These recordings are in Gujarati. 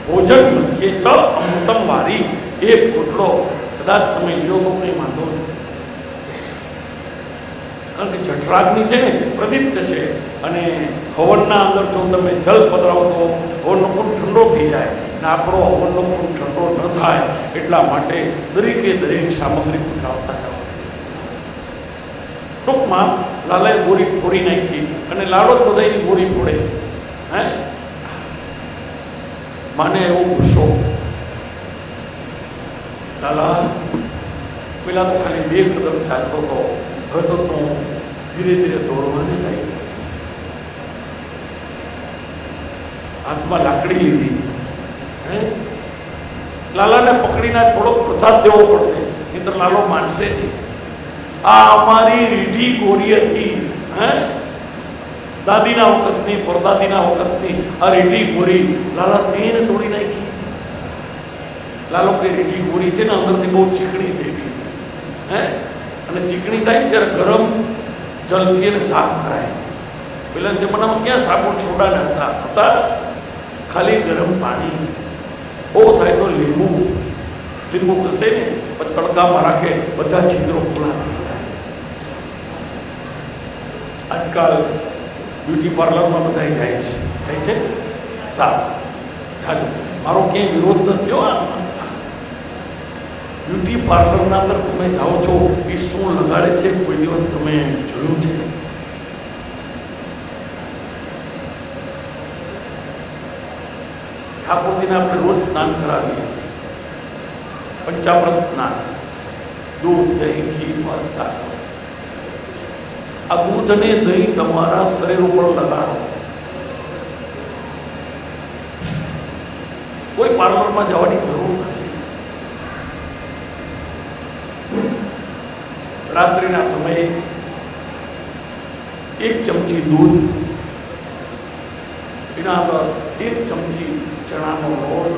ભોજન મધ્યે ચ અમૃતમ વારી, એક પોટલો કદાચ તમે લ્યો તો કંઈ વાંધો નહીં, કારણ કે જઠરાગ્નિ છે ને પ્રદીપ્ત છે, અને હવનના અંદર જો તમે જલ પધરાવો તો હવનનો કુંડ ઠંડો થઈ જાય, અને આપણો હવનનો કુંડ ઠંડો ન થાય એટલા માટે દરેકે દરેક સામગ્રી પધરાવતા જાઓ. ટૂંકમાં લાલાએ ગોળી ફોડી નાખી, અને લાલો જ બધાની ગોળી ફોડે. હે માને એવો ગુસ્સો, લાલા પેલા તો ખાલી 2 કદમ ચાલતો હતો, હવે તો ધીરે ધીરે દોડવાને લાગી. હાથમાં લાકડી લીધી. હે લાલાને પકડીને થોડો પ્રસાદ દેવો પડશે, નહીં તો લાલો માનશે નહીં. આ અમારી રીઢી ગોરી હતી. હે દાદીના વખતની, પરદાદીના વખતની આ રીઢી ગોરી લાલા તેને તોડી નાખી. લાલો કે રીઢી ગોરી છે ને અંદરથી બહુ ચીકણી થઈ ગઈ. હે અને ચીકણી થાય ત્યારે ગરમ જલથી એને સાફ કરાય. પેલા જમાનામાં ક્યાં સાબુન છોડા નાખતા હતા, ખાલી ગરમ પાણી. બહુ થાય તો લીંબુ ઘસે ને પછી તડકામાં રાખે, બધા છિદ્રો ખુલ્લા થઈ જાય. આજકાલ બ્યુટી પાર્લરમાં બધા જાય છે, થાય છે સારું ખાલી. મારો ક્યાંય વિરોધ નથી હો. બ્યુટી પાર્લરના અંદર તમે જાઓ છો, એ શું લગાડે છે કોઈ દિવસ તમે જોયું છે? ઠાકોરજીને આપણે રોજ સ્નાન કરાવીએ છીએ, પંચામૃત સ્નાન, દૂધ, દહીં, ઘી, મધ, સાકર. આ દૂધ અને દહીં તમારા શરીર ઉપર લગાડો. કોઈ પાર્લરમાં જવાની જરૂર નથી. રાત્રિના સમયે 1 ચમચી દૂધ, એના અંદર 1 ચમચી ચણાનો લોટ,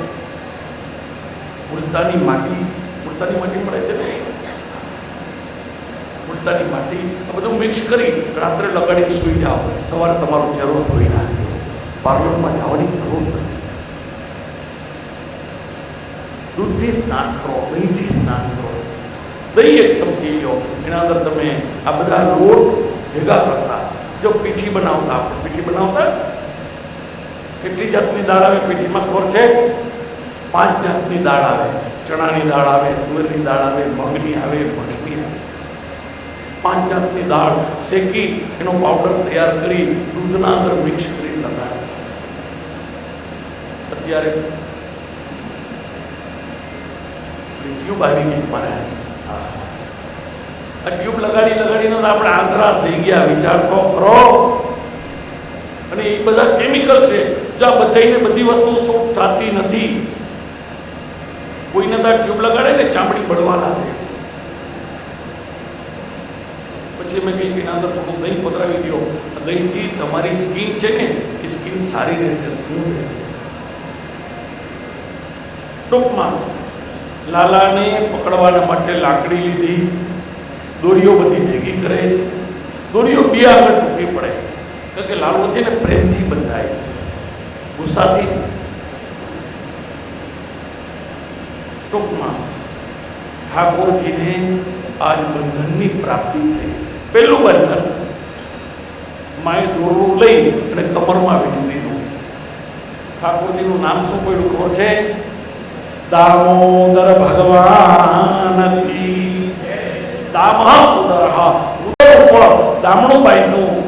મુલતાની માટી મળે છે ને, મુલતાની માટી, આ બધું મિક્સ કરી રાત્રે લગાડીને સૂઈ જાઓ. સવારે તમારો ચહેરો ધોઈ નાખજો. પાર્લરમાં જવાની જરૂર નથી. દૂધથી સ્નાન કરો, દહીંથી સ્નાન કરો. દહીં 1 ચમચી લો, એના અંદર તમે આ બધા લોટ ભેગા કરતા. જો પીઠી બનાવતા, આપણે પીઠી બનાવતા કેટલી જાતની દાળ આવે પીઠીમાં ખબર છે? 5 જાતની દાળ આવે. ચણાની દાળ આવે, તુવેરની દાળ આવે, મગની આવે, મઠની આવે. 5 જાતની દાળ શેકી એનો પાવડર તૈયાર કરી દૂધના અંદર મિક્સ કરી લગાડે. અત્યારે ટ્યુબ આવી ગઈ મારે. આ ટ્યુબ લગાડીને આપણે આંધળા થઈ ગયા. વિચાર તો કરો. અને એ બધા કેમિકલ છે. જો આ બધાને બધી વસ્તુ સૂટ થતી નથી. કોઈને તો ટ્યુબ લગાડે ને ચામડી બળવા લાગે. પછી મેં કંઈક એના અંદર થોડું દહીં પધરાવી દો. દહીંથી તમારી સ્કિન છે ને એ સ્કિન સારી રહેશે, સ્મૂથ રહેશે. ટૂંકમાં લાલાને પકડવાના માટે લાકડી લીધી, દોરીઓ બધી ભેગી કરે છે. દોરીઓ 2 આગળ તૂટી પડે, કારણ કે લાલો છે ને પ્રેમથી બંધાય છે, ગુસ્સાથી. ટૂંકમાં ઠાકોરજીને આજ બંધનની પ્રાપ્તિ થઈ. પહેલું બંધન માએ દોરડું લઈ અને કમરમાં વીંટી દીધું. ઠાકોરજીનું નામ શું પડ્યું ખબર છે? દામોદર ભગવાન કી જય. દામોદર, ઉદર ઉપર દામણું બાંધ્યું.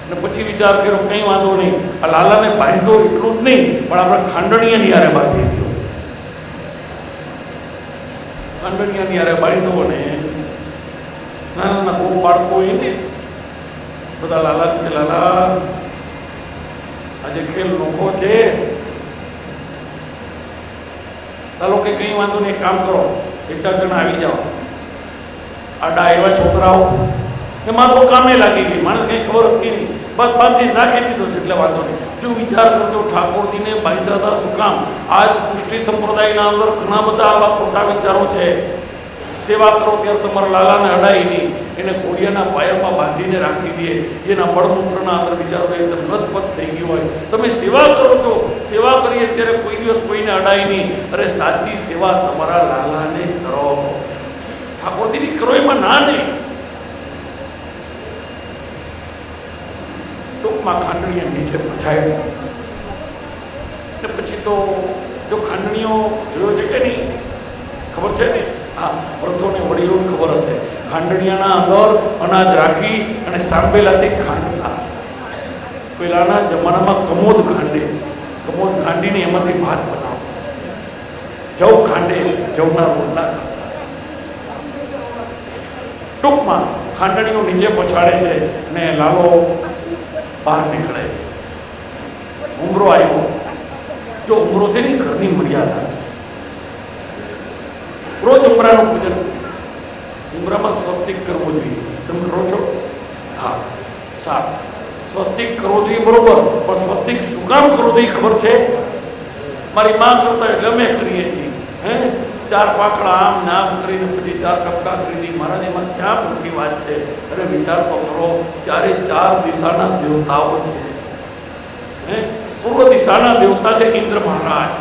અને પછી વિચાર કર્યો કંઈ વાંધો નહીં, આ લાલાને બાંધ્યો એટલું જ નહીં, પણ આપણે ખાંડણીયાની હારે બાંધી દીધો. ખાંડણીયાની હારે બાંધ્યો ને નાના બહુ બાળકો હોય ને બધા લાલા કે લાલા આજે ખેલ નોખો છે. ચાલો કે કંઈ વાંધો નહીં, કામ કરો, 2-4 જણા આવી જાઓ. આડા આવ્યા છોકરાઓ, એમાં તો કામે લાગી ગઈ. માણસ કંઈ ખબર હતી નહીં, બસ બાંધી નાખી દીધો એટલે વાંધો નહીં. જો વિચાર કરજો ઠાકોરજીને બાંધ્યા હતા શું કામ? આજ પુષ્ટિ સંપ્રદાયના અંદર ઘણા બધા આવા ખોટા વિચારો છે. સેવા કરો ત્યારે તમારા લાલાને અડાય નહીં, એને ઘોડિયાના પાયામાં બાંધીને રાખી દે, એના મળમૂત્રના અંદર વિચારો એકદમ લથપથ થઈ ગયું હોય. તમે સેવા કરો છો, સેવા કરીએ ત્યારે કોઈ દિવસ કોઈને અડાય નહીં. અરે સાચી સેવા તમારા લાલાને કરો, ઠાકોરજીની કરો, એમાં ના નહીં. ટૂંકમાં ખાંડણીયા નીચે પછાય. પછી તો જો ખાંડણીઓ જોયો છે કે નહીં ખબર છે ને? હા, વૃદ્ધોને વડીલોને ખબર હશે. ખાંડણીયાના અંદર અનાજ રાખી અને સાંભેલાથી ખાંડતા. પહેલાના જમાનામાં કમોદ ખાંડે, કમોદ ખાંડીને એમાંથી ભાત બનાવો. જવ ખાંડે, જવના રોટલા. ટૂંકમાં ખાંડણીઓ નીચે પછાડે છે ને લાલો બહાર નીકળે. ઉમરો આવ્યો. જો ઉમરો છે ને ઘરની મર્યાદા. રોજ ઉમરાનું પૂજન. ઉમરામાં સ્વસ્તિક કરવો જોઈએ. તમે કરો છો? હા, સારું. સ્વસ્તિક કરવો જોઈએ બરોબર, પણ સ્વસ્તિક શું કામ કરવો જોઈએ ખબર છે? મારી માં કરતા એટલે અમે કરીએ છીએ. હે, 4 પાંખડા આમ ને આમ કરીને પછી 4 કપડા કરી દી. મહારાજ એમાં ક્યાં મોટી વાત છે? અરે વિચાર તો કરો, 4 દિશાના દેવતાઓ છે. હે, પૂર્વ દિશાના દેવતા છે ઇન્દ્ર મહારાજ.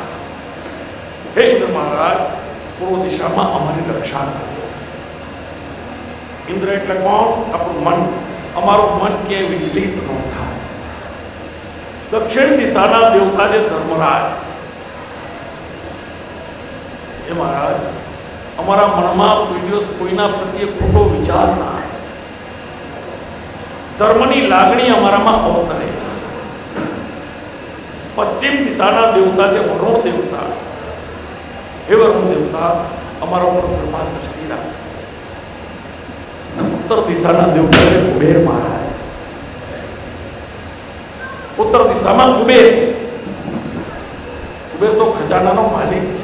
હે ઇન્દ્ર મહારાજ, પૂર્વ દિશામાં અમારી રક્ષા કરો. ઇન્દ્ર એટલે કોણ? આપણું મન. અમારું મન ક્યાંય વિચલિત ન થાય. દક્ષિણ દિશાના દેવતા છે ધર્મરાજ. એ મહારાજ, અમારા મનમાં કોઈ દિવસ કોઈના પ્રત્યે ખોટો વિચાર ના આવે. ધર્મની લાગણી અમારામાં અવતરે. પશ્ચિમ દિશાના દેવતા છે વરુણ દેવતા. હે વરુણ દેવતા, અમારા ઉપર કૃપા દ્રષ્ટિ રાખો. ઉત્તર દિશાના દેવતા છે કુબેર મહારાજ. ઉત્તર દિશામાં કુબેર. કુબેર તો ખજાનાનો માલિક છે.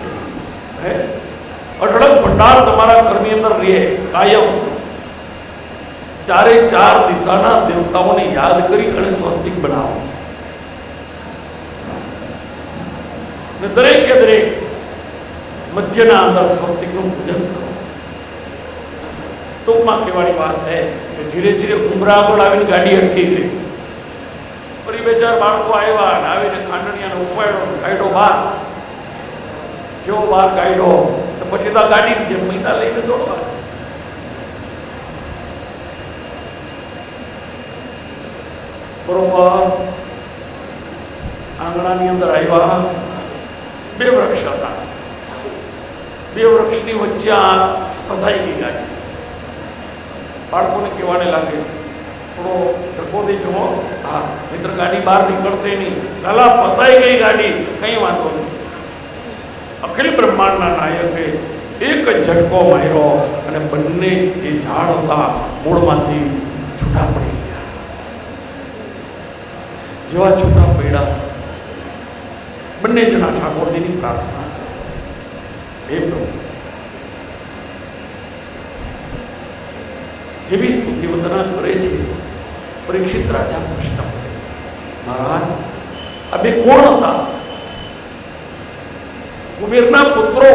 હે, અઢળક ભંડાર તમારા ઘરની અંદર રહે કાયમ. 4 દિશાના દેવતાઓને યાદ કરી અને સ્વસ્તિક બનાવો. ને દરેકે દરેક મધ્યના અંદર સ્વસ્તિકનું પૂજન કરો. ટૂંકમાં કહેવાની વાત છે કે ધીરે ધીરે ઉમરા આગળ આવીને ગાડી અટકી ગઈ. ફરી 2-4 બાળકો આવ્યા અને આવીને ખાંડણીયાને ઉપાડ્યો, કાઢ્યો બહાર. જેવો બહાર કાઢ્યો તો પછી તો ગાડી જે મહિના લઈને દોડવા. બરોબર આંગણાની અંદર આવ્યા. 2 વૃક્ષ હતા. 2 વૃક્ષની વચ્ચે ફસાઈ ગઈ ગાડી. બાળકોને કહેવાને લાગે, થોડો ધક્કો દેજો. હા, મિત્ર ગાડી બહાર નીકળશે નહીં. લાલા ફસાઈ ગઈ ગાડી. કઈ વાંધો નહીં. અખિલ બ્રહ્માંડના નાયકે એક ઝટકો માર્યો અને બંને જે ઝાડ હતા મૂળમાંથી છૂટા પડી ગયા. જેવા છૂટા પડ્યા, બંને જણા ઠાકોરજીની પ્રાર્થના કરી. હે પ્રભુ, જેવી સ્તુતિ વંદના કરે છે. પરીક્ષિત રાજા પ્રશ્ન કરે, મહારાજ આ 2 કોણ હતા? કુબેરના પુત્રો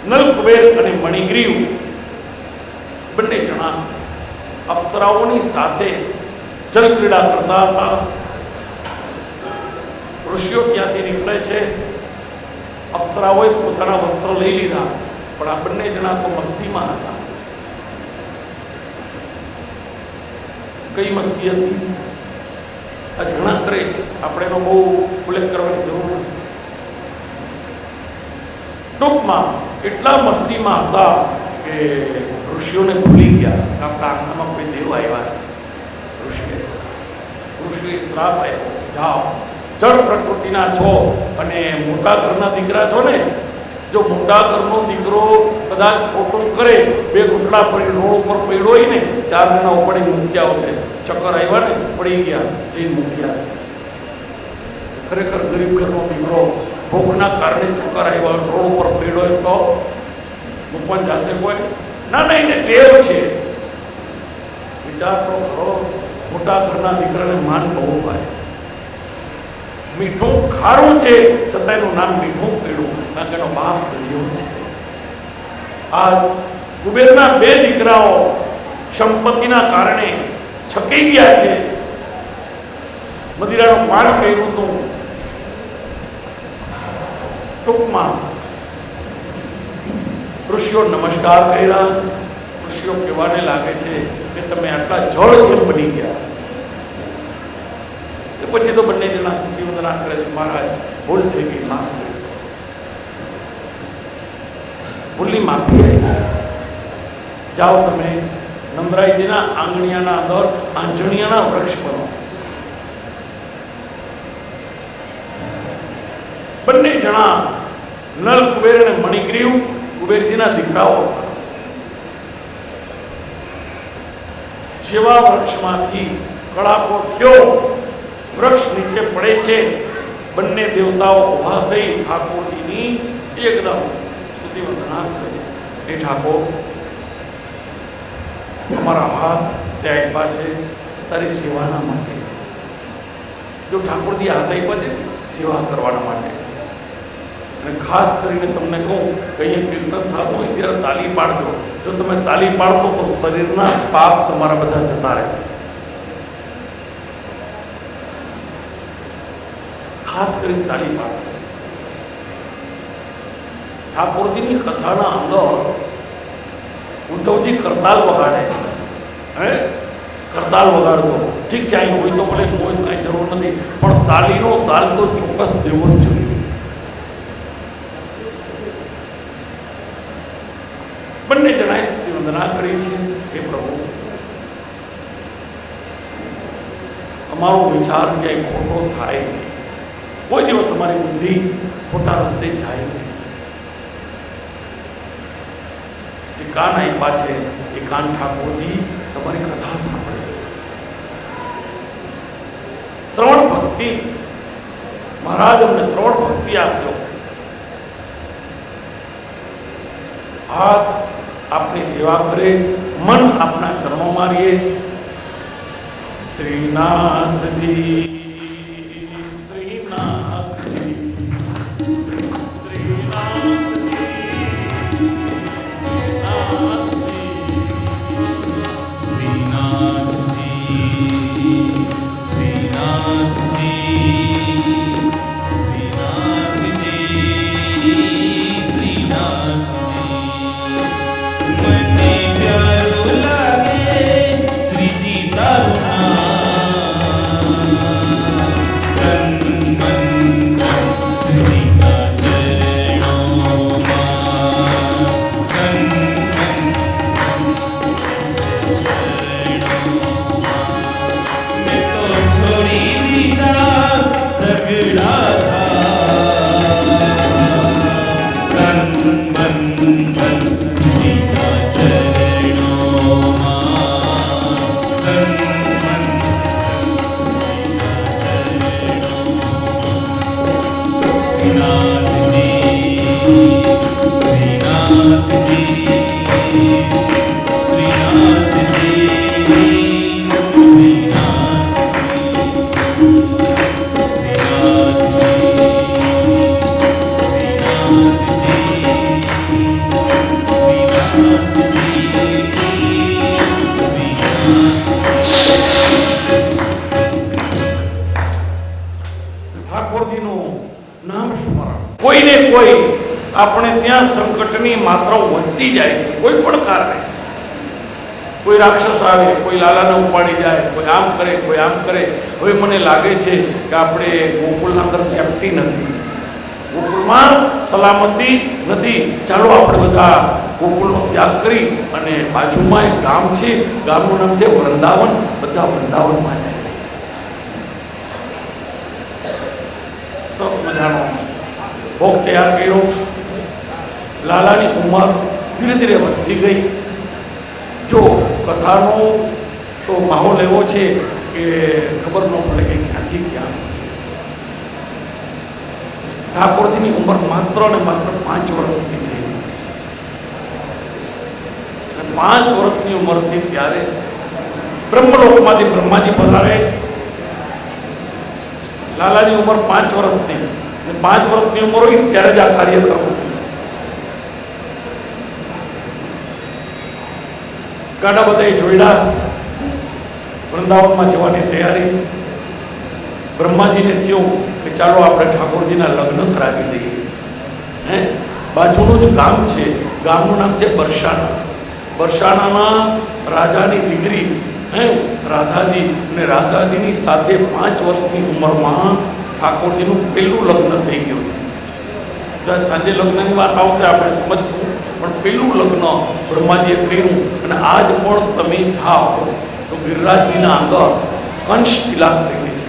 નલ કુબેર અને મણિગ્રીવ બંને જણા અપ્સરાઓની સાથે જલ ક્રીડા કરતા હતા. ઋષિઓ ત્યાંથી નીકળે છે. અપ્સરાઓએ પોતાના વસ્ત્ર લઈ લીધા, પણ આ બંને જણા તો મસ્તીમાં હતા. કઈ મસ્તી હતી? આ ઘણા કરે છે, આપણે એનો બહુ ઉલ્લેખ કરવાની જરૂર નથી. ટૂંકમાં એટલા મસ્તીમાં હતા કે ઋષિઓને ભૂલી ગયા. આપણા આંખમાં કોઈ દેવ આવ્યા. ઋષિએ શ્રાપ આપ્યો, જાઓ, જળ પ્રકૃતિના છો અને મોટા ઘરના દીકરા છો ને, જો મોટા ઘરનો દીકરો કદાચ ખોટું કરે, 2 ઘૂંટડા પડી રોડ ઉપર પડ્યો હોય ને, 4 જણા ઉપડી મૂક્યા આવશે. ચક્કર આવ્યા ને, પડી ગયા, જઈ મૂક્યા. ખરેખર ગરીબ ઘરનો દીકરો ભૂખના કારણે ચક્કર આવ્યા, રોડ ઉપર પડ્યો હોય તો મૂકવા જશે કોઈ? ના, એને ટેવ છે. વિચાર તો કરો, મોટા ઘરના દીકરાને માન બહુ હોય. મીઠું ખારું છે છતાં એનું નામ મીઠું પડ્યું, કારણ કે એનો બાપ ગયો છે. આ કુબેરના 2 દીકરાઓ સંપત્તિના કારણે છકી ગયા છે. મદિરાનું પાન કર્યું હતું. ટૂંકમાં ઋષિઓ નમસ્કાર કર્યા. ઋષિઓ કહેવાને લાગે છે કે તમે આટલા જળ કેમ બની ગયા? પછી તો બંને જણા સ્તુતિ વંદના કરે છે, મહારાજ ભૂલ થઈ ગઈ, માફ કરી. ભૂલની માફી આવી. જાઓ તમે નમરાઈજીના આંગણિયાના અંદર આંજણિયાના વૃક્ષ બનો. બંને જણા નલ કુબેર અને મણિગ્રીવ કુબેરજીના દીકરાઓ. જેવા વૃક્ષમાંથી કડાકો થયો, વૃક્ષ નીચે પડે છે. બંને દેવતાઓ ઉભા થઈ ઠાકોરજીની એકદમ સ્તુતિ વંદના કરે. એ ઠાકોર, અમારા હાથ ત્યાં આપ્યા છે તારી સેવાના માટે. જો ઠાકોરજી હાથ આપ્યા છે સેવા કરવાના માટે. અને ખાસ કરીને તમને કહું કે અહીંયા કીર્તન થતું હોય ત્યારે તાલી પાડજો. જો તમે તાલી પાડતો તો શરીરના પાપ તમારા બધા જતા રહેશે. ખાસ કરીને તાલી પાડજો. ઠાકોરજીની કથાના અંદર ઉદ્ધવજી કરતાલ વગાડે છે. કરતાલ વગાડતો ઠીક છે, અહીં હોય તો ભલે, કોઈ કાંઈ જરૂર નથી, પણ તાલીનો તાલ તો ચોક્કસ દેવો જ જોઈએ. બંને જણાએ સ્તુતિ વંદના કરી છે. હે પ્રભુ, અમારો વિચાર ક્યાંય ખોટો થાય નહીં. કોઈ દિવસ તમારી બુદ્ધિ ખોટા રસ્તે જાય નહીં. જે કાન આપ્યા છે એ કાન ઠાકોરજી તમારી કથા સાંભળે. શ્રવણ ભક્તિ, મહારાજ અમને શ્રવણ ભક્તિ આપજો. હાથ આપની સેવા કરે, મન આપના ચરણોમાં રહીએ. શ્રીનાથજી, શ્રીનાથજી, આપણે ત્યાં સંકટની માત્રા વધતી જાય છે. કોઈ પણ કારણે કોઈ રાક્ષસ આવે, કોઈ લાલાને ઉપાડી જાય, કોઈ આમ કરે, કોઈ આમ કરે. હવે મને લાગે છે કે આપણે ગોકુળના અંદર સેફટી નથી, ગોકુળમાં સલામતી નથી. ચાલો આપણે બધા ગોકુળનો ત્યાગ કરી અને બાજુમાં એક ગામ છે, ગામનું નામ છે વૃંદાવન. બધા વૃંદાવનમાં જાય. સરસ મજાનો ભોગ તૈયાર કર્યો. લાલાની ઉંમર ધીરે ધીરે વધતી ગઈ. જો કથાનો તો માહોલ એવો છે કે ખબર ન પડે કે ક્યાંથી ક્યાં. ઠાકોરજીની ઉંમર માત્ર ને માત્ર 5 વર્ષની થઈ. 5 વર્ષની ઉંમરથી ત્યારે બ્રહ્મલોકમાંથી બ્રહ્માજી પધારે. લાલાની ઉંમર 5 વર્ષની, 5 વર્ષની ઉંમર હોય ત્યારે જ આ કાર્ય કરવું. ગાડા બધાએ જોડ્યા, વૃંદાવનમાં જવાની તૈયારી. બ્રહ્માજીને થયું કે ચાલો આપણે ઠાકોરજીના લગ્ન કરાવી દઈએ. બાજુનું જ ગામ છે, ગામનું નામ છે બરસાના. બરસાનાના રાજાની દીકરી રાધાજી, અને રાધાજીની સાથે 5 વર્ષની ઉંમરમાં ઠાકોરજીનું પહેલું લગ્ન થઈ ગયું. સાંજે લગ્નની વાત આવશે, આપણે સમજશું, પણ પહેલું લગ્ન બ્રહ્માજીએ કર્યું. અને આજ પણ તમે જાઓ તો ગિરિરાજજીના આગળ કંસ તિલક કરી છે.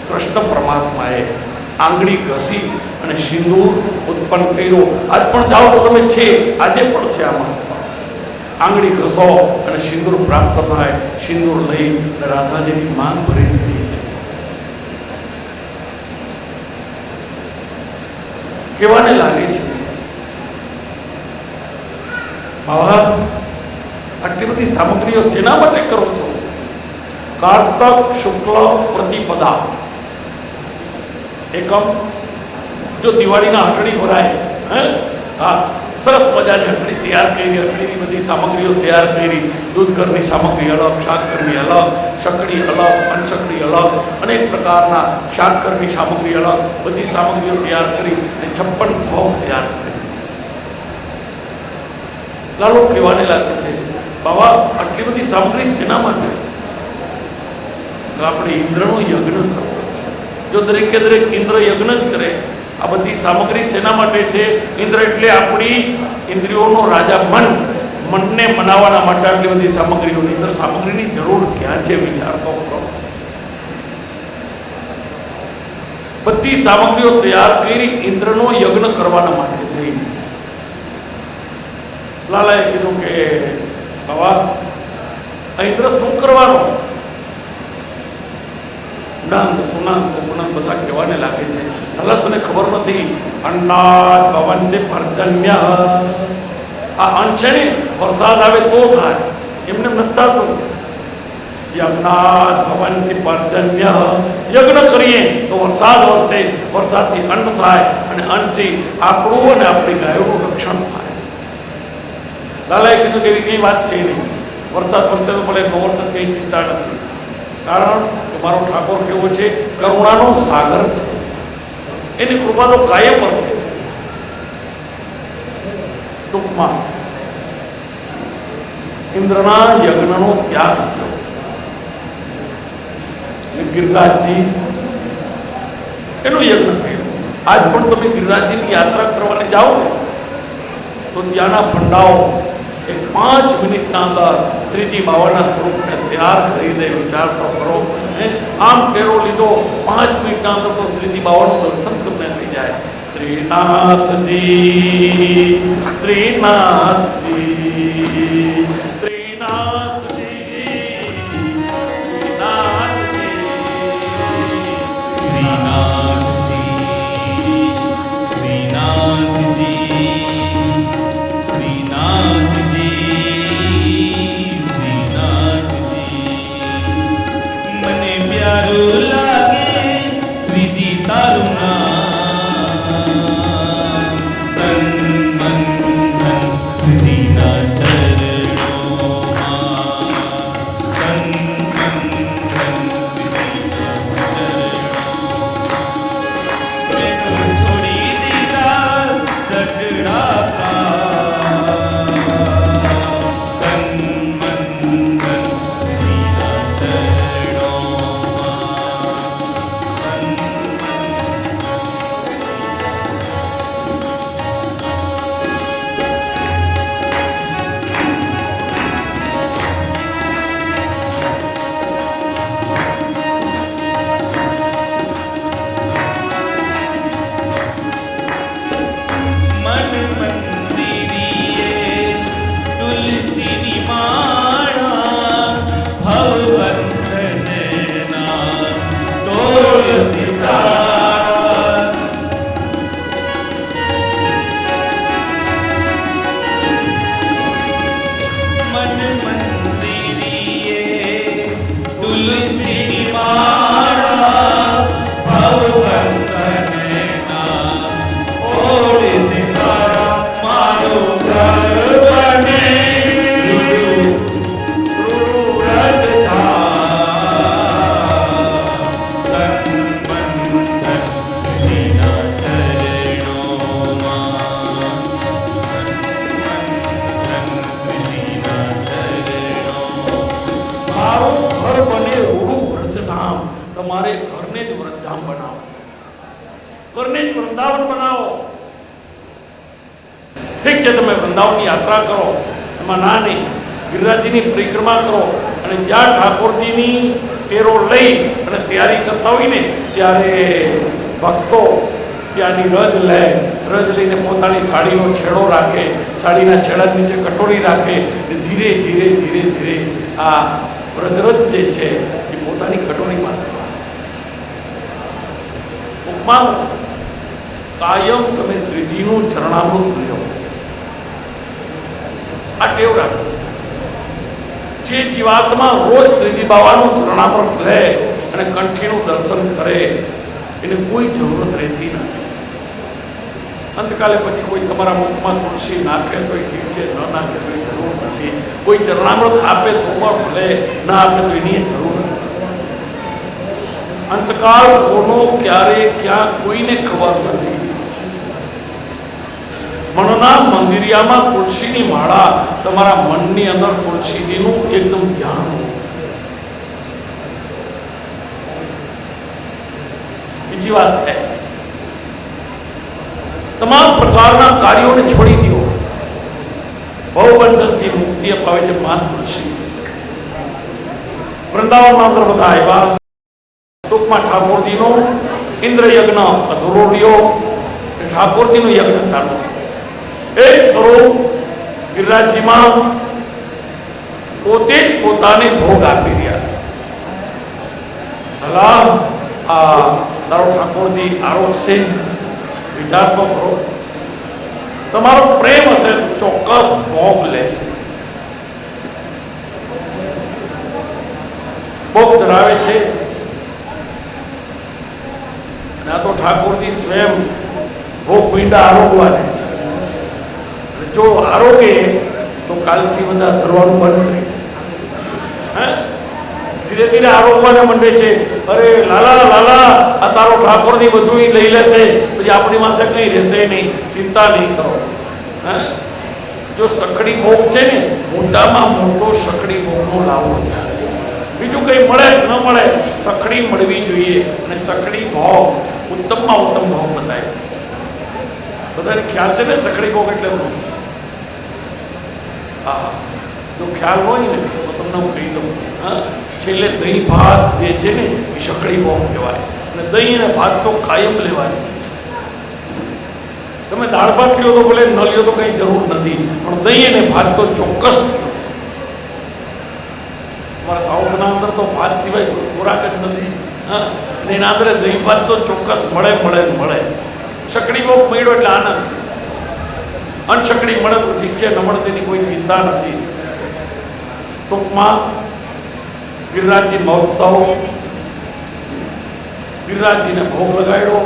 કૃષ્ણ પરમાત્માએ આંગળી ઘસી અને સિંદૂર ઉત્પન્ન કર્યો. આજ પણ જાઓ તો તમે છે, આજે પણ છે. આમાં આંગળી ઘસો અને સિંદૂર પ્રાપ્ત થાય. સિંદૂર લઈ રાધાજીની માંગ ભરી દીધી છે. કેવાને લાગે છે બાબા આટલી બધી સામગ્રીઓ શેના માટે કરો છો? કાર્તક શુક્લ પ્રતિપદા એકમ. જો દિવાળીના હટડી ભરાય, હા, સરસ મજાની હટડી તૈયાર કરી, હટડીની બધી સામગ્રીઓ તૈયાર કરી. દૂધ ઘરની સામગ્રી અલગ, શાકઘરની અલગ, શકડી અલગ, અનશકડી અલગ, અનેક પ્રકારના શાકઘરની સામગ્રી અલગ, બધી સામગ્રીઓ તૈયાર કરી અને 56 ભોગ તૈયાર કરી. લાલો કહેવાને લાગે છે બાબા આટલી બધી સામગ્રી શેના માટે? આપણે ઇન્દ્રનો યજ્ઞ કરવો. જો દરેકે દરેક ઇન્દ્ર યજ્ઞ જ કરે, આ બધી સામગ્રી શેના માટે છે? ઇન્દ્ર એટલે આપણી ઇન્દ્રિયોનો રાજા મન. મનને મનાવવાના માટે આટલી બધી સામગ્રીઓ. ઇન્દ્ર સામગ્રીની જરૂર ક્યાં છે? વિચાર તો કરો. બધી સામગ્રીઓ તૈયાર કરી ઇન્દ્રનો યજ્ઞ કરવાના માટે થઈ. લાલાએ કીધું કે બાબા ઇન્દ્ર શું કરવાનો? નંદ સુનંદ ઉપનંદ બધા કહેવાને લાગે છે લાલા તને ખબર નથી? અન્નાદ ભવન્તિ પર્જન્ય. આ અન્ન છે ને, વરસાદ આવે તો થાય, એમને નથી થતું. યજ્ઞાદ ભવન્તિ પર્જન્ય. યજ્ઞ કરીએ તો વરસાદ વરસે, વરસાદથી અન્ન થાય, અને અન્નથી આપણું અને આપણી ગાયોનું રક્ષણ થાય. લાલાએ કીધું કે એવી કઈ વાત છે નહીં. વરસાદ વરસે તો પડે તો વરસાદ કઈ ચિંતા નથી. કારણ કે મારો ઠાકોર કેવો છે? કરુણાનો સાગર છે. એની કૃપા તો કાયમ વરસે. ટૂંકમાં ઇન્દ્રના યજ્ઞનો ત્યાગ થયો. ગિરિરાજજી એનું યજ્ઞ કર્યું. આજ પણ તમે ગિરિરાજજીની યાત્રા કરવાને જાઓ ને તો ત્યાંના પંડાઓ એક 5 મિનિટના અંદર શ્રીજી બાવાના સ્વરૂપને તૈયાર કરી દે. વિચાર તો કરો. આમ ફેરો લીધો, 5 મિનિટના અંદર તો શ્રીજી બાવાનું દર્શન તમને થઈ જાય. શ્રીનાથજી, શ્રીનાથજી, શ્રીનાથજી, શ્રીજીના ચરણ તારું ઘર બને રૂડું વ્રજધામ, તમારે ઘરને જ વ્રજધામ બનાવો, ઘરને જ વૃંદાવન બનાવો. ઠીક છે, તમે વૃંદાવનની યાત્રા કરો, એમાં ના નહીં. ગિરિરાજજીની પરિક્રમા કરો અને જ્યાં ઠાકોરજીની પેરો લઈ અને તૈયારી કરતા હોય ને ત્યારે ભક્તો ત્યાંની રજ લે, રજ લઈને પોતાની સાડીનો છેડો રાખે, સાડીના છેડા નીચે કટોરી રાખે, ધીરે ધીરે ધીરે ધીરે આ વ્રજરજ જે છે એ પોતાની કટોરીમાં ઉપમાન કાયમ તમે શ્રીજીનું ચરણામૃત લ્યો. આ ટેવ રાખો. જે જીવાત્મા રોજ શ્રીજી બાબાનું ચરણામૃત લે અને કંઠીનું દર્શન કરે એને કોઈ જરૂરત રહેતી નથી. અંતકાલે પછી કોઈ તમારા મુખમાં તુલસી નાખે તો ઠીક છે, ન નાખે તો જરૂર નથી. કોઈ ચરણામૃત આપે તો પણ ભલે, ના આપે તો એની જરૂર નથી. અંતકાળ કોનો ક્યારે ક્યાં કોઈને ખબર નથી. મનના મંદિરિયામાં તુલસીની માળા, તમારા મનની અંદર તુલસીજીનું એકદમ ધ્યાન. બીજી વાત છે, તમામ પ્રકારના કાર્યોને છોડી દો. ભવબંધનથી મુક્તિ અપાવે છે મા તુલસી. વૃંદાવનમાં અંદર બધા આવ્યા. ટૂંકમાં ઠાકોરજીનો ઇન્દ્ર યજ્ઞ અધૂરો રહ્યો, ઠાકોરજીનો યજ્ઞ ચાલુ. એક સ્વરૂપ ગિરિરાજજીમાં પોતે જ પોતાને ભોગ આપી રહ્યા. ભલા આ તારો ઠાકોરજી આરોગશે, વિચાર તો કરો. તમારો પ્રેમ હશે તો ચોક્કસ ભોગ લેશે. ભોગ ધરાવે છે. અને આ તો ઠાકોરજી સ્વયં ભોગ પીંડા આરોગવાને. જો આરોગે તો કાલથી બધા ધરવાનું બંધ કરે. ધીરે ધીરે આરોગવાને માંડે છે. અરે લાલા લાલા, આ તારો ઠાકોરજી બધું લઈ લેશે, પછી આપણી પાસે કઈ રહેશે નહીં, ચિંતા નહીં કરો. જો સખડી ભોગ છે ને, મોટામાં મોટો સખડી ભોગનો લાવો. બીજું કઈ મળે ન મળે, સખડી મળવી જોઈએ. અને સખડી ભોગ ઉત્તમમાં ઉત્તમ ભોગ બતાય. બધાને ખ્યાલ છે ને સખડી ભોગ એટલે શું? હા, જો ખ્યાલ હોય ને તો તમને હું કહી દઉં. છેલ્લે દહીં ભાત જે છે ને એ સખડી ભોગ કહેવાય. અને દહીં અને ભાત તો કાયમ લેવાય. તમે દાળ ભાત લ્યો તો ભલે, ન લ્યો તો કઈ જરૂર નથી, પણ દહીં અને ભાત તો ચોક્કસ. તમારા સાઉથના અંદર તો ભાત સિવાય ખોરાક જ નથી. અને એના અંદર દહીં ભાત તો ચોક્કસ મળે મળે મળે. સખડી ભોગ મળ્યો એટલે આનંદ. અનસકડી મળે તો ઠીક છે, ન મળે તેની કોઈ ચિંતા નથી. ટૂંકમાં ગિરિરાજજી મહોત્સવ, ગિરિરાજજીને ભોગ લગાડ્યો.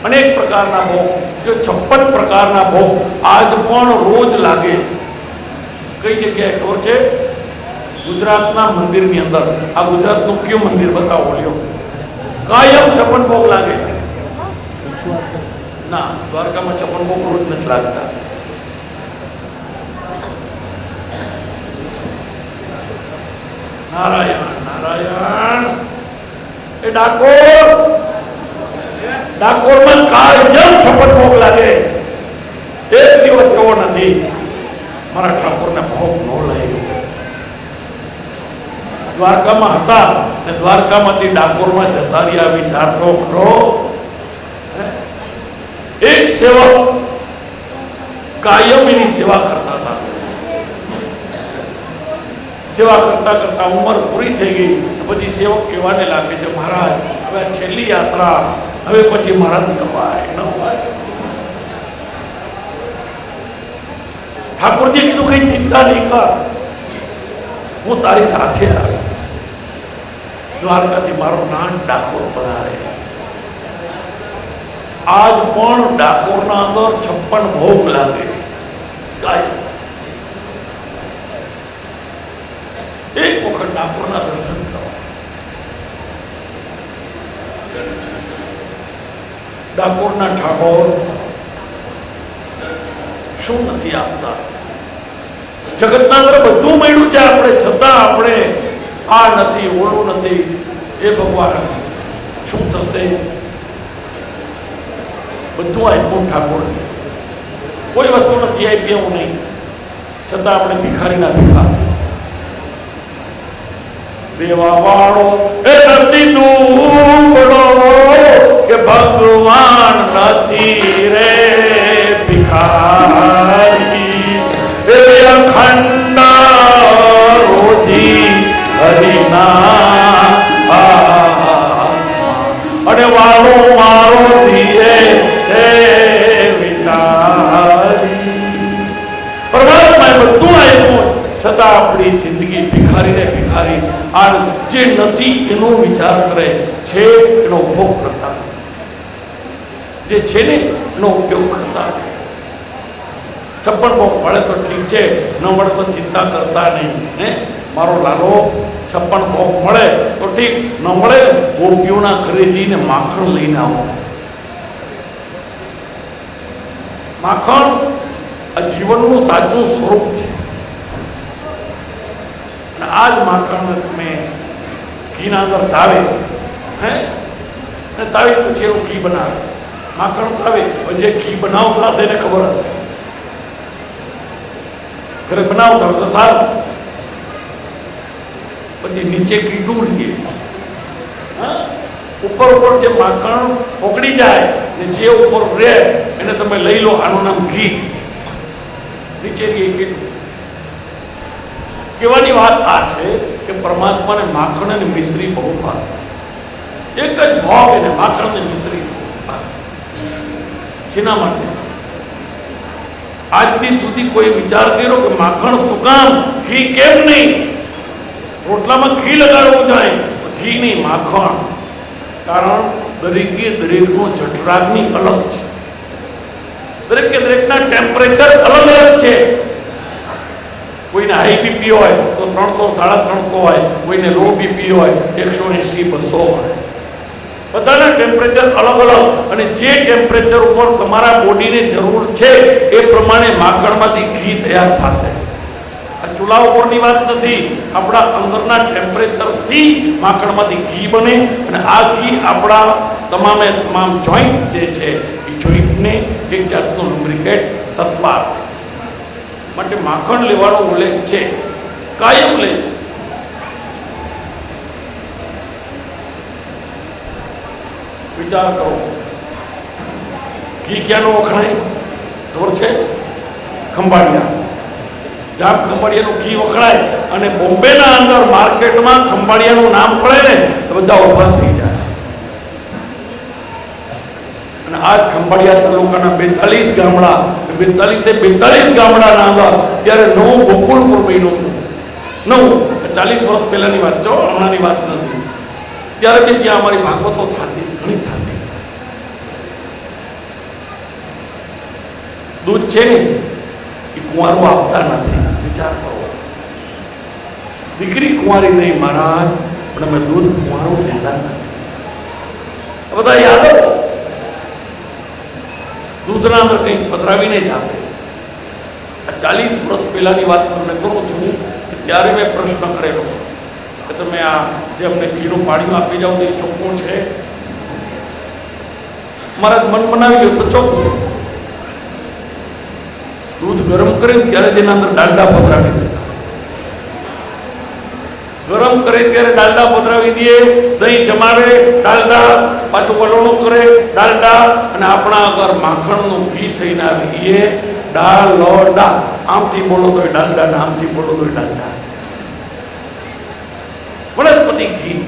અનેક પ્રકારના ભોગ, જો 56 પ્રકારના ભોગ આજ પણ રોજ લાગે છે. કઈ જગ્યાએ ખબર છે? ગુજરાતના મંદિરની અંદર. આ ગુજરાતનું કયું મંદિર બતાવો લ્યો? કાયમ 56 ભોગ લાગે. ના, દ્વારકામાં 56 ભોગ રોજ નથી લાગતા. નારાયણ નારાયણ. એ ડાકોરમાં કાયમ 56 ભોગ લાગે. એક દિવસ એવો નથી મારા ઠાકોરને ભોગ ન લાગ્યો. દ્વારકામાં હતા ને દ્વારકામાંથી ડાકોરમાં જતા રહ્યા. વિચાર તો કરો. એક સેવક કાયમ એની સેવા કરતા હતા. સેવા કરતા કરતા ઉંમર પૂરી થઈ ગઈ. પછી સેવક કહેવાને લાગે છે, મહારાજ હવે છેલ્લી યાત્રા, હવે પછી મારાથી કપાય ન હોય. ઠાકોરજી કીધું કઈ ચિંતા નહીં કર, હું તારી સાથે આવીશ. દ્વારકાથી મારો નામ ડાકોર પધારે. આજ પણ ડાકોરના અંદર 56 ભોગ લાગે. એક વખત ડાકોરના દર્શન કરો. ડાકોરના ઠાકોર શું નથી આપતા? જગતના અંદર બધું મળ્યું છે આપણે, છતાં આપણે આ નથી, ઓલું નથી. એ ભગવાન શું થશે? બધું આપ્યું ઠાકોર, કોઈ વસ્તુ નથી આપી એવું નહીં, છતાં આપણે ભિખારીના ભિખાર. દેવા વાળો એ નથી દુબળો કે ભગવાન નથી રે ભિખારી. એ અખંડ રોજી હરિના અને વાળો મારો ધીરે હે વિચારી. પરમાત્માએ બધું આપ્યું, છતાં આપણી જિંદગી ભિખારી ને ભિખારી. આ જે નથી એનો વિચાર કરે છે, એનો ભોગ કરતા, જે છે ને એનો ઉપયોગ કરતા. 56 ભોગ મળે તો ઠીક છે, ન મળે તો ચિંતા કરતા નહીં. ને મારો લાલો 56 ભોગ મળે તો ઠીક, ન મળે ગોપીઓના ઘરે જઈને માખણ લઈને આવો. માખણ આ જીવનનું સાચું સ્વરૂપ છે. આ જ માખણ તમે ઘીના અંદર તાવે, હે તાવી પછી એવું ઘી બનાવે. માખણ તાવે જે ઘી બનાવતા હશે એને ખબર હશે, ઘરે બનાવતા હોય તો સારું. પછી નીચે ઘી ડૂબીએ, ઉપર ઉપર જે માખણ ઓગળી જાય ને જે ઉપર રહે એને તમે લઈ લો, આનું નામ ઘી. નીચે કેટલું કહેવાની વાત આ છે કે પરમાત્માને માખણ અને મિશ્રી બહુ ભાવે. એક જ ભાવ એને માખણ અને મિશ્રી. શેના માટે? આજથી સુધી કોઈ વિચાર કર્યો કે માખણ શું કામ, ઘી કેમ નહીં? રોટલામાં ઘી લગાડવું જાય, ઘી નહીં માખણ. કારણ દરેકે દરેકનો જઠરાગ્નિ અલગ છે, દરેકે દરેકના ટેમ્પરેચર અલગ અલગ છે. કોઈને હાઈ બીપી હોય તો 300 350 હોય, કોઈને લો બીપી હોય 180 200 હોય. બધાના ટેમ્પરેચર અલગ અલગ, અને જે ટેમ્પરેચર ઉપર તમારા બોડીને જરૂર છે એ પ્રમાણે માખણમાંથી ઘી તૈયાર થશે. આ ચૂલા ઉપરની વાત નથી, આપણા અંદરના ટેમ્પરેચરથી માખણમાંથી ઘી બને. અને આ ઘી આપણા તમામે તમામ જોઈન્ટ જે છે એ જોઈન્ટને એક જાતનું લુબ્રિકેટ તત્વ આપે. માટે માખણ લેવાનો ઉલ્લેખ છે, કાયમ લે. વિચાર કરો, ઘી ક્યાંનું વખણાય ખબર છે? ખંભાળિયા. જાપ ખંભાળિયાનું ઘી વખણાય, અને બોમ્બેના અંદર માર્કેટમાં ખંભાળિયાનું નામ પડે ને તો બધા ઉભા થઈ જાય. અને આજ ખંભાળિયા તાલુકાના 42 ગામડા, 42 ગામડાના અંદર ત્યારે 9 ગોકુળપુર મહિનો, 9 40 વર્ષ પહેલાની વાત છે, હમણાંની વાત નથી. ત્યારે બી ત્યાં અમારી ભાગવતો થતી, ઘણી થતી. દૂધ છે ને એ કુંવારો આપતા નથી. વિચાર કરો, દીકરી કુંવારી નહીં મહારાજ, પણ અમે દૂધ કુંવારો લેતા નથી. બધા યાદ દૂધના અંદર કંઈક પધરાવીને જ આપે. 40 વર્ષ પહેલાની વાત તમને કરું છું કે ત્યારે મેં પ્રશ્ન કરેલો કે તમે આ જે અમને ઘીનું પાણીમાં આપી જાઓ તો એ ચોખ્ખું છે? મારા મન બનાવી ગયું તો ચોખ્ખું. દૂધ ગરમ કરે ત્યારે તેના અંદર ડાલડા પધરાવી દેતા, ગરમ કરે ત્યારે ડાલડા પધરાવી દે, દહીં જમાવે ડાલડા, પાછું વલોણું કરે ડાલડા, અને આપણા અગર માખણનું ઘી થઈને આવી એ ડાલડા. આમથી બોલો તો ડાલડા, આમથી બોલો તો ડાલડા. વનસ્પતિ ઘી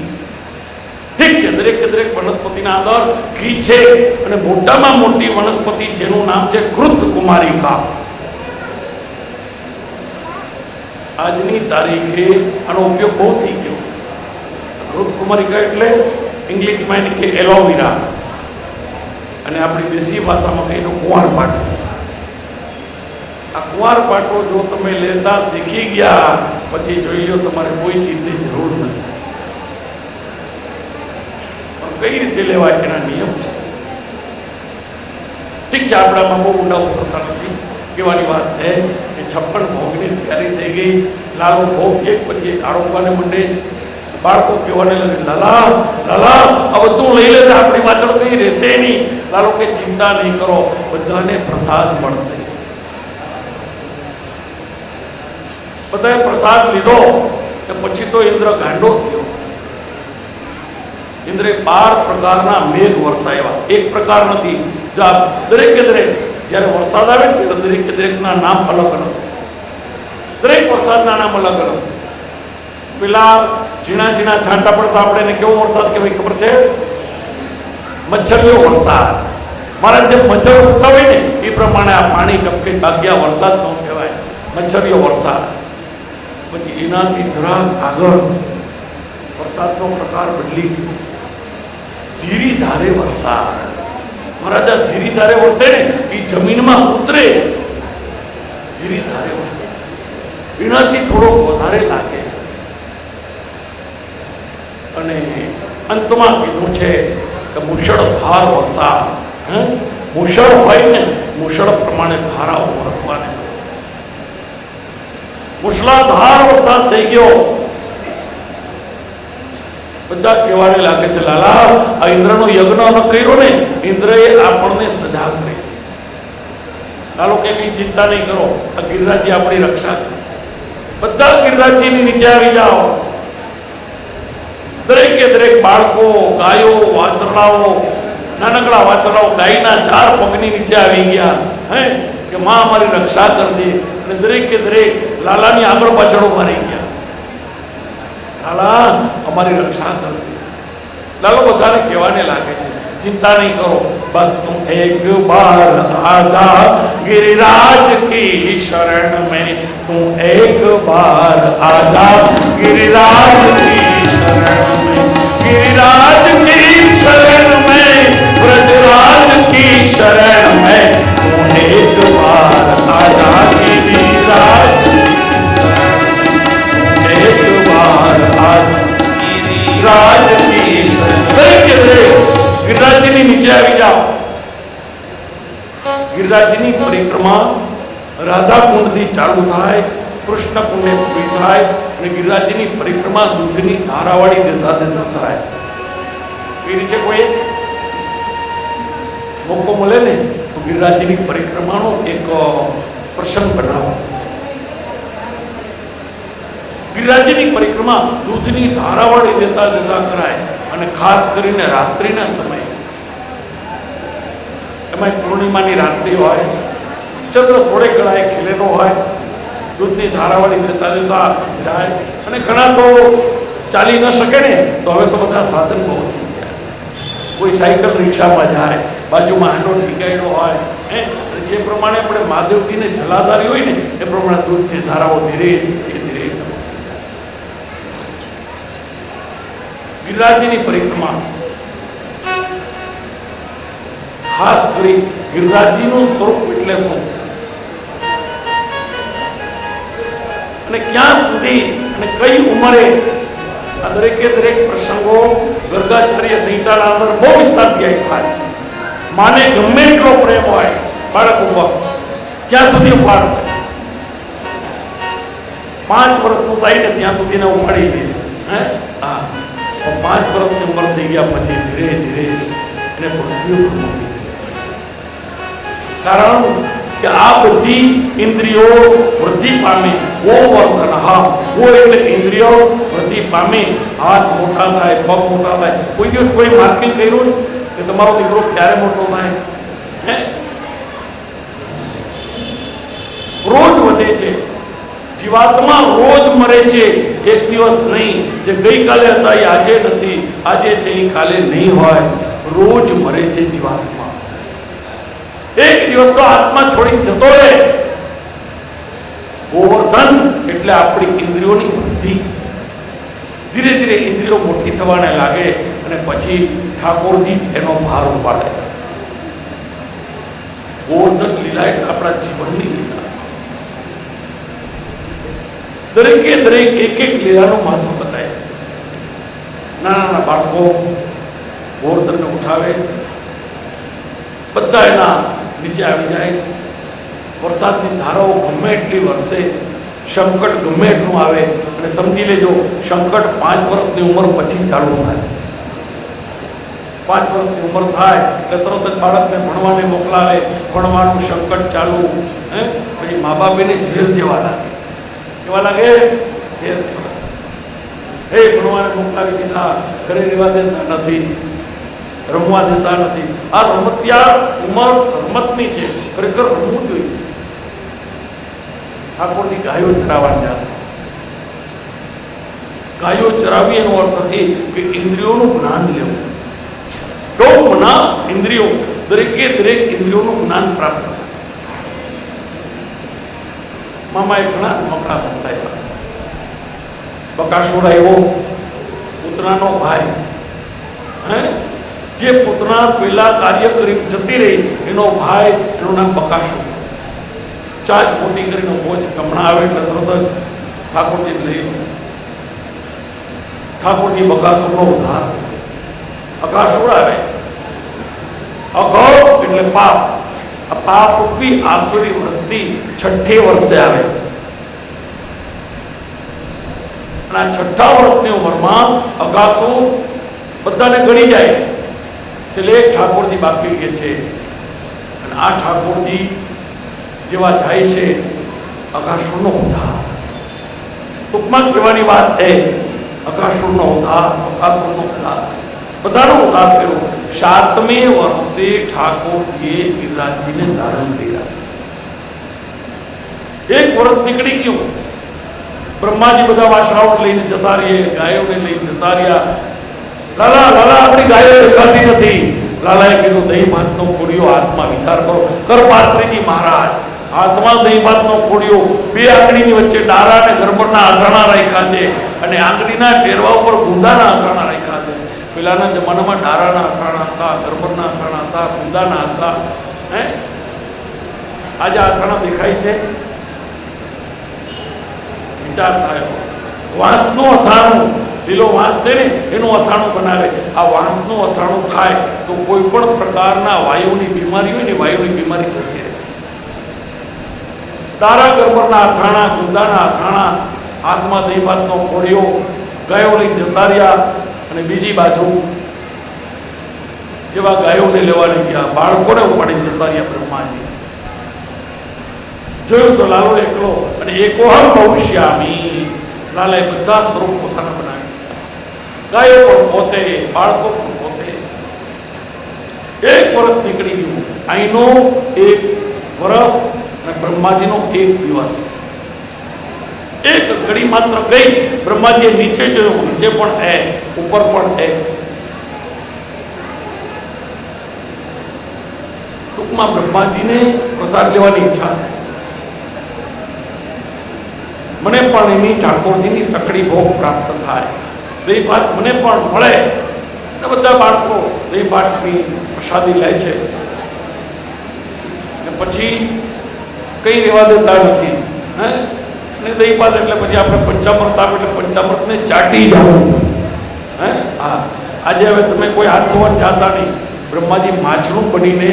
ઠીક છે, દરેક દરેક વનસ્પતિના અંદર ઘી છે. અને મોટામાં મોટી વનસ્પતિ જેનું નામ છે ઘૃત કુમારિકા. આજની તારીખે આનો ઉપયોગ બહુ થઈ ગયો. ઘૃત કુમારિકા એટલે ઇંગ્લિશમાં એને કે એલોવેરા, અને આપણી દેશી ભાષામાં કહીએ તો કુંવાર પાટો. આ કુંવાર પાટો જો તમે લેતા શીખી ગયા પછી જોઈ લો તમારે કોઈ ચીજની જરૂર નથી. કઈ રીતે લેવાય એના નિયમ છે. ઠીક છે, આપણામાં બહુ ઊંડા ઉતરતા નથી. કહેવાની વાત છે કે 56 ભોગની તૈયારી થઈ ગઈ. લાલો ભોગ એક પછી એક આરોપવાને મંડે. બાળકો કહેવાને લાગે, લાલા લાલા આ બધું લઈ લેજે, આપણી પાછળ કઈ રહેશે નહીં. લાલો કે ચિંતા નહીં કરો, બધાને પ્રસાદ મળશે. બધાએ પ્રસાદ લીધો કે પછી તો ઇન્દ્ર ગાંડો થયો. ઇન્દ્રે 12 પ્રકારના મેઘ વરસાવ્યા. એક પ્રકાર નથી, દરેકે દરેક જ્યારે વરસાદ આવે ત્યારે દરેકે દરેકના નામ અલગ અલગ. દરેક વરસાદના નામ અલગ અલગ. પેલા ઝીણા ઝીણા છાંટા પડતા આપણે એને કેવો વરસાદ કહેવાય ખબર છે? મચ્છરીયો વરસાદ. મારા જે મચ્છર ઉઠતા હોય ને એ પ્રમાણે આ પાણી ટપકે ભાગ્યા વરસાદ ન કહેવાય, મચ્છરીયો વરસાદ. પછી એનાથી જરા આગળ વરસાદનો પ્રકાર બદલી ગયો. ધીરી ધારે વરસાદ. મહારાજા ધીરી ધારે વરસે ને એ જમીનમાં ઉતરે, ધીરી ધારે વરસે, એનાથી થોડોક વધારે લાગે. અને અંતમાં કીધું છે કે મુશળધાર વરસાદ. મુશળ હોય ને, મુશળ પ્રમાણે ધારાઓ વરસવાને. મુશળધાર વરસાદ થઈ ગયો. બધા કહેવાને લાગે છે, લાલા આ ઇન્દ્રનો યજ્ઞ ન કર્યો ને, ઇન્દ્રએ આપણને સજા કરી. લાલો કે કઈ ચિંતા નહીં કરો, આ ગિરિરાજજી આપણી રક્ષા કરશે. બધા ગિરિરાજજીની નીચે આવી જાઓ. દરેકે દરેક બાળકો, ગાયો, વાછરડાઓ, નાનકડા વાછરડાઓ ગાયના 4 પગની નીચે આવી ગયા. કે માં અમારી રક્ષા કરી દે. અને દરેકે દરેક લાલાની આગળ પાછળ ઉભા રહી ગયા. લાલા અમારી રક્ષા કરી દે. લાલો બધાને કહેવાને લાગે છે, चिंता नहीं करो, बस तुम एक बार आजा गिरिराज की शरण में, तुम एक बार आजा गिरिराज की शरण में, गिरिराज की शरण में, ब्रजराज की शरण में, तुम एक बार आजा गिरिराज, एक बार आजा गिरिराज की शरण। गिरिराज जी नीचे आ जाओ। गिरिराज जी परिक्रमा राधा कुंड थी चालू थाय, कृष्ण कुंड ने पूरी थाय ने गिरिराज जी परिक्रमा दूधनी धारावाड़ी देता देता थाय। એ રીતે કોઈ મોકો મળે ને તો ગિરિરાજની પરિક્રમાનો એક પ્રસંગ બનાવો। ગિરિરાજની પરિક્રમા દૂધની ધારાવાળી દેતા દેતા કરાય અને ખાસ કરીને રાત્રિના સમયે, એમાં પૂર્ણિમાની રાત્રિ હોય, ચંદ્ર થોડે કળાએ ખીલેલો હોય, દૂધની ધારાવાળી દેતા દેતા જાય અને ઘણા તો ચાલી ન શકે ને તો હવે તો બધા સાધન બહુ થઈ ગયા, કોઈ સાયકલ રિક્ષામાં જાય, બાજુમાં હાંડો ઠીકાયેલો હોય, જે પ્રમાણે આપણે મહાદેવજીને જલાધારી હોય ને એ પ્રમાણે દૂધની ધારાઓ ધીરે ધીરે गिरिराजनी परिक्रमा खास करी गिरिराजजीનું સ્વરૂપ એટલે શું અને ક્યાં સુધી અને કઈ ઉંમરે આ દરેકે દરેક પ્રસંગો ગર્ગાચાર્ય સંહિતાના અંદર બહુ વિસ્તારથી થાય। માને ગમે એટલો પ્રેમ હોય બાળક ઉપર ક્યાં સુધી ઉપાડશે, 5 વર્ષનું થાય ને ત્યાં સુધીને ઉપાડી દે। હા 5 વર્ષની ઉંમર થઈ ગયા પછી ધીરે ધીરે એને પૃથ્વી ઉપર મૂકી, કારણ કે આ બધી ઇન્દ્રિયો વૃદ્ધિ પામે। वो वर्धन, हाँ वो એટલે ઇન્દ્રિયો વૃદ્ધિ પામે, હાથ મોટા થાય, પગ મોટા થાય। કોઈ દિવસ કોઈ માર્કિંગ કર્યું કે તમારો દીકરો ક્યારે મોટો થાય? રોજ વધે છે જીવાત્મા, રોજ મરે છે, એક દિવસ નહીં। જે ગઈકાલે હતા એ આજે નથી, આજે છે એ કાલે નહીં હોય, રોજ મરે છે જીવાત્મા। એક દિવસ તો આત્મા છોડી જતો રહે। ગોવર્ધન એટલે આપણી ઇન્દ્રિયોની વૃદ્ધિ, ધીરે ધીરે ઇન્દ્રિયો મોટી થવાને લાગે અને પછી ઠાકોરજી એનો ભાર ઉપાડે। ગોવર્ધન લીલા એટલે આપણા જીવનની લીલા, દરેકે દરેક એક એક લીલાનું મહત્વ બતાવે। નાના નાના બાળકો ગોવર્ધનને ઉઠાવે છે, બધા એના નીચે આવી જાય છે, વરસાદની ધારાઓ ગમે એટલી વરસે, સંકટ ગમે એટલું આવે, અને સમજી લેજો સંકટ 5 વર્ષની ઉંમર પછી ચાલુ થાય. 5 વર્ષની ઉંમર થાય એટલે તરત જ બાળકને ભણવાને મોકલાવે, ભણવાનું સંકટ ચાલુ. પછી મા બાપ એને જેલ જેવા લાગે. કેવા લાગે? જેલ. ભણવાને મોકલાવી દીધા, ઘરે રહેવા દેતા નથી, રમવા દેતા નથી. આ રમતિયા ઉંમર રમતની છે, ખરેખર રમવું જોઈએ. ઠાકોરજી ગાયો ચરાવવા જતા. ગાયો ચરાવી એનો અર્થ એ કે ઇન્દ્રિયોનું જ્ઞાન લેવું. ટોપના ઇન્દ્રિયો, દરેકે દરેક ઇન્દ્રિયોનું જ્ઞાન પ્રાપ્ત થાય. મામાએ ઘણા મકડા બતાવ્યા. બકાસુર આવ્યો, પૂતનાનો ભાઈ, જે પૂતના પેલા કાર્ય કરી જતી રહી એનો ભાઈ, એનું નામ બકાસુર. ચાજ મોટી કરીને પહોંચ કમણા આવે એટલે તરત જ ઠાકોરજી લઈ લો. ઠાકોરજી બકાસુરનો ઉદ્ધાર. અકાસુર આવે, અઘ એટલે પાપ. આ પાપ રૂપી આસુરી વૃત્તિ 6 વર્ષે આવે. અને આ 6 વર્ષની ઉંમરમાં અઘાસુર બધાને ગળી જાય. એટલે ઠાકોરજી બાકી કે છે. અને આ ઠાકોરજી જેવા જાય છે અઘાસુરનો ઉદ્ધાર. ટૂંકમાં કહેવાની વાત છે અઘાસુરનો ઉદ્ધાર, અઘાસુરનો ઉદ્ધાર, બધાનો ઉદ્ધાર કર્યો. 7મે વર્ષે ઠાકોરજીએ ગિરિરાજજીને ધારણ કર્યા. 1 વર્ષ નીકળી ગયું. બ્રહ્માજી બધા વાછરાઓ લઈને જતા રહીએ, ગાયોને લઈને જતા રહ્યા. લાલા લાલા આપણી ગાયો દેખાતી નથી. લાલાએ કીધું દહીં ભાતનો કોળિયો હાથમાં, વિચાર કરો. કરપાત્રીજી મહારાજ હાથમાં દહીં ભાતનો કોળિયો, 2 આંગળીની વચ્ચે ડારા અને ગરબરના આંધણા રાખ્યા છે, અને આંગળીના ટેરવા ઉપર ગુંદાના આંધણા રાખ્યા છે. પેલાના જમાનામાં ડારાના આંધણા હતા, ગરબરના આંધણા હતા, ગુંદાના હતા. આજે આંધણા દેખાય છે? વિચાર થાય. વાંસનું અથાણું, લીલો વાંસ છે ને એનું અથાણું બનાવે. આ વાંસનું અથાણું ખાય તો કોઈ પણ પ્રકારના વાયુની બીમારી હોય ને વાયુની બીમારી જતી રહે. તારા ગરબરના અથાણા, ગુંદાના અથાણા, હાથમાં દહીં ભાતનો કોળિયો, ગાયો લઈ જતા રહ્યા. અને બીજી બાજુ જેવા ગાયોને લેવાની ગયા, બાળકોને ઉપાડી જતા રહ્યા બ્રહ્માજી. જોયું તો લાલો એકલો, અને એકોહમ ભવિષ્યામી. લાલાએ બધા સ્વરૂપ પોતાના બનાવી. ગાયો પણ પોતે, બાળકો પણ પોતે. 1 વર્ષ નીકળી ગયું. અહીંનો 1 વર્ષ અને બ્રહ્માજીનો 1 દિવસ. 1 ઘડી માત્ર ગઈ. બ્રહ્માજીએ નીચે જોયું, નીચે પણ ઉપર પણ ટૂંકમાં બ્રહ્માજીને પ્રસાદ લેવાની ઈચ્છા થાય. મને પણ એની ઠાકોરજીની સકડી ભોગ પ્રાપ્ત થાય, દહીં ભાત મને પણ મળે. બધા બાળકો દહીં ભાતની પ્રસાદી લે છે. પછી કઈ રહેવા દેતા નથી. અને દહીં ભાત એટલે પછી આપણે પંચામૃત આપે એટલે પંચામૃતને ચાટી જવું. આજે હવે તમે કોઈ હાથ ધોવા જાતા નહીં. બ્રહ્માજી માછલું બનીને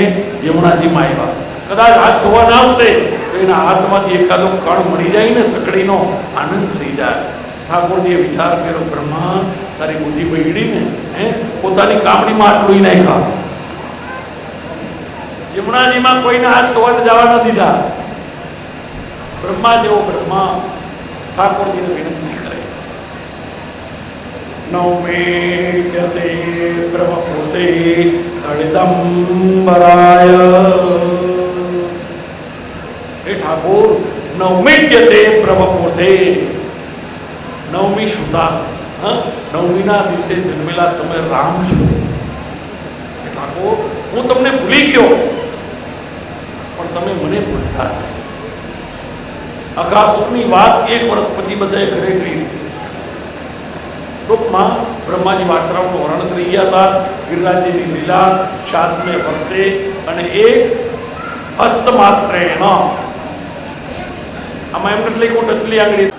યમુનાજીમાં આવ્યા. કદાચ હાથ ધોવા ના આવશે તો એના હાથમાંથી એકાદો કણ મળી જાય ને, સકડીનો આનંદ થઈ જાય. ઠાકોરજીએ વિચાર કર્યો, બ્રહ્મા તારી બુદ્ધિ બગડી ને, પોતાની કામણીમાં આટલું નાખ્યા. યમુનાજીમાં કોઈને હાથ ધોવાને જવા ન દીધા. બ્રહ્મા જેવો બ્રહ્મા ઠાકોરજીને વિનંતી કરે. નવમે ગતે બ્રહ્મપુતે તડિદંબરાય. હે ઠાકોર, નવમીટ્યતે બ્રહ્મપુતે. 9મી સુધા, 9મીના દિવસે જન્મેલા તમે રામ છો. ઠાકોર, હું તમને ભૂલી ગયો, પણ તમે મને ભૂલતા. અઘાસુરની વાત 1 વર્ષ પછી બધાએ ઘરે કરી. ટૂંકમાં બ્રહ્માજી વાછરાઓનું વર્ણન કરી ગયા હતા. ગિરિરાજજીની લીલા 7મે વર્ષે, અને એ હસ્તમાત્રેણ. આમાં એમ નથી લખ્યું ટચલી આંગળી.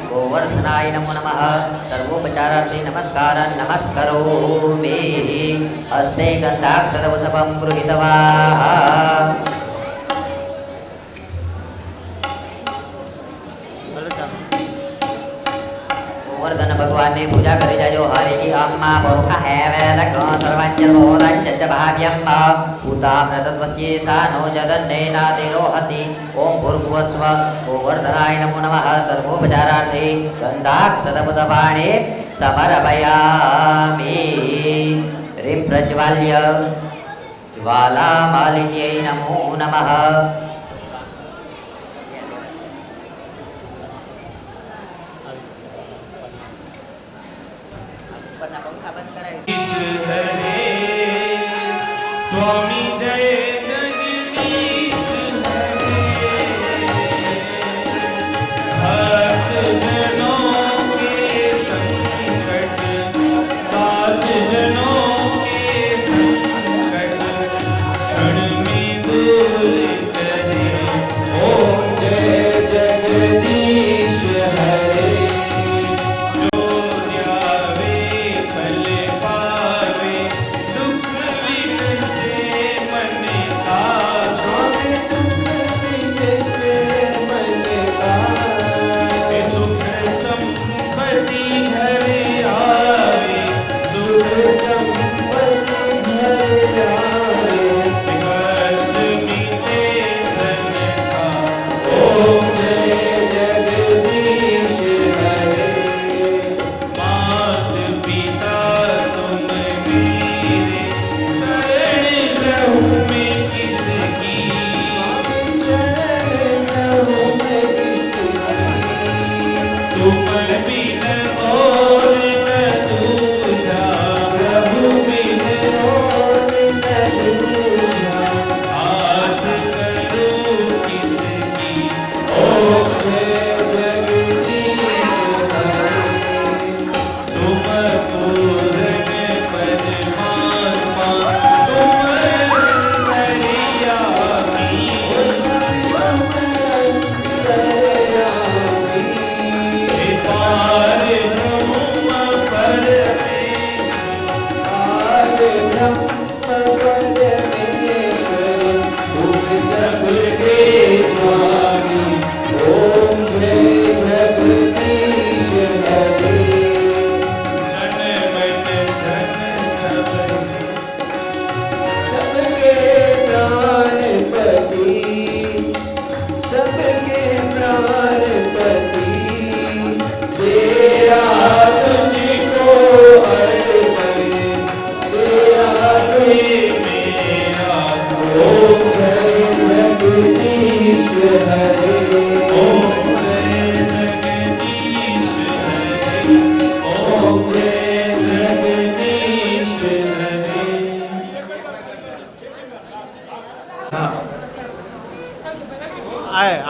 गोवर्धनाय नमो नमः। सर्वोपचारार्थी नमस्कार नमस्करोमि। हस्ते गन्धाक्षरवशपं गृहीत्वा गोवर्धन भगवान ने पूजा करे जायो। हरि अम्मा पुरुष है वेदक सर्वञ्च बोधञ्च च भाव्यं भूतामृतत्वस्य सानो जगन्नेनातिरोहति। ओम भूर्भुवस्व गोवर्धनाय नमो नमः। सर्वोपचारार्थे गन्धाक्षरमुदपाणे समर्पयामि। ह्रीं प्रज्वाल्य ज्वालामालिन्यै नमो नमः। स्वामी जय जगदीश भक्त जनों के संकट दास जनों के संकट क्षण में दूर करे। ओम जय जगदीश हरे। जो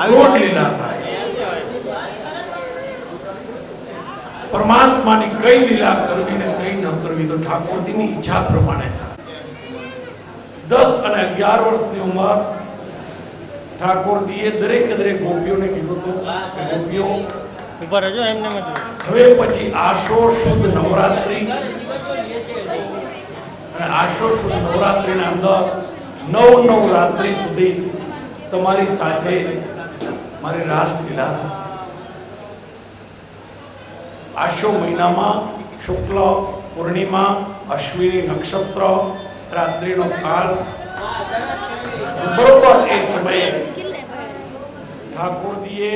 ક્રોધ લીલા થાય. પરમાત્માની કઈ લીલા કરવી ને કઈ ન કરવી તો ઠાકોરજીની ઈચ્છા પ્રમાણે થાય. 10 અને 11 વર્ષની ઉંમર ઠાકોરજીએ દરેક ગોપીઓને કીધું હતું કે ગોપીઓ ઉપર રહેજો એમને મત હવે પછી આશો શુદ્ધ નવરાત્રી અને આશો શુદ્ધ નવરાત્રીના અંદર 9 રાત્રિ સુધી તમારી સાથે મારી રાસલીલા. આશો મહિનામાં શુક્લ પૂર્ણિમા અશ્વિની નક્ષત્ર રાત્રિનો કાળ બરોબર એ સમયે ઠાકોરજીએ